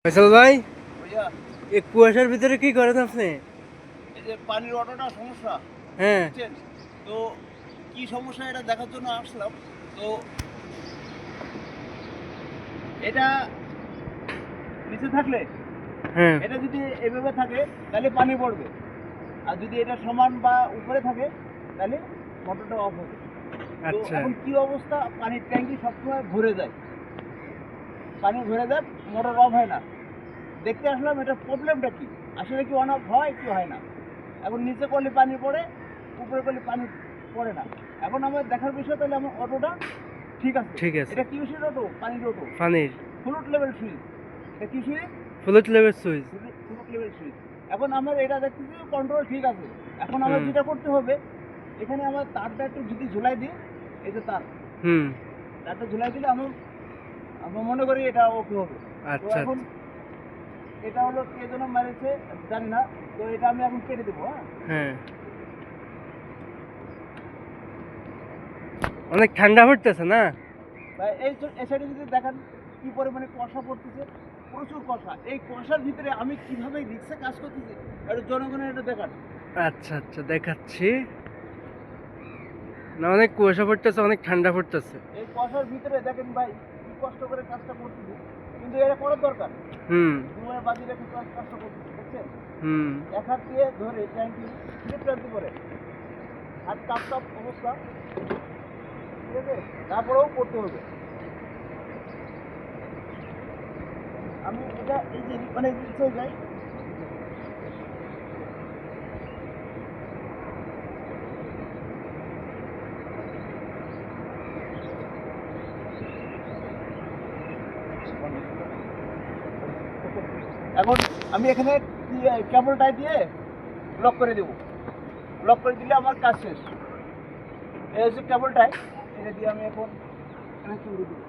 ফয়সাল ভাই, ভাইয়া, এই কুয়াশার ভিতরে কি করেন আপনি? এই যে পানির অটোটা সমস্যা, হ্যাঁ। বুঝছেন? তো কি সমস্যা এটা দেখার জন্য আসলাম। তো এটা নিচে থাকলে, হ্যাঁ। এটা যদি এভাবে থাকে তাহলে পানি পড়বে, আর যদি এটা সমান বা উপরে থাকে তাহলে মোটরটা অফ হবে। তো আচ্ছা। এখন কি অবস্থা, পানির ট্যাঙ্কি সবসময় ভরে যায়, পানি ভরে যায়, মোটর অফ হয় না। দেখতে আসলাম এটা প্রবলেমটা কি, আসলে কি অন অফ হয় কি হয় না। এখন নিচে করলে পানি পড়ে, উপরে করলে পানি পড়ে না। এখন আমার দেখার বিষয়, তাহলে আমার অটোটা ঠিক আছে। ঠিক আছে। এটা কিসের অটো? পানির অটো, পানির ফ্লুট লেভেল সুইচ। এটা কি switch? Fluid level switch. Flute level switch. এখন আমার এটা দেখতেছি কন্ট্রোল ঠিক আছে। এখন আমার হুম। যেটা করতে হবে, এখানে আমার তারটা একটু যদি ঝুলাই দিই, এই যে তার, হুম। তারটা ঝুলাই দিলে আমি আমি মনে করি এটা ওকে হবে। তো আচ্ছা এখন আচ্ছা। এটা হলো কে যেন মেরেছে, জানি না। তো এটা আমি এখন কেটে দেবো। হ্যাঁ, হ্যাঁ, অনেক ঠান্ডা পড়তেছে না? বা এই সাইডে যদি দেখেন কি পরিমাণে কুয়াশা পড়তেছে, প্রচুর কুয়াশা। এই কুয়াশার ভিতরে আমি কিভাবে রিক্সা কাজ করতেছি, এটা জনগণের এটা দেখান। আচ্ছা আচ্ছা, দেখাচ্ছি। না, অনেক কুয়াশা পড়তেছে, অনেক ঠান্ডা পড়তেছে। এই কুয়াশার ভিতরে দেখেন ভাই, কি কষ্ট করে কাজটা করতেছি, কিন্তু এটা করার দরকার। হুম। সময় বাজি রেখে কাজটা করতেছি, দেখছেন? হুম। এক হাত দিয়ে ধরে ট্যাঙ্কি স্লিপ টানতে পারে, হাত কাপ কাপ অবস্থা, ঠিক আছে? তারপরেও করতে হবে। আমি এটা এই যে মানে রিক্সে যাই, এখন আমি এখানে কেবলটাই দিয়ে লক করে দেবো। লক করে দিলে আমার কাজ শেষ। এই হচ্ছে কেবলটাই, এটা দিয়ে আমি এখন কানেকশন করে দেবো।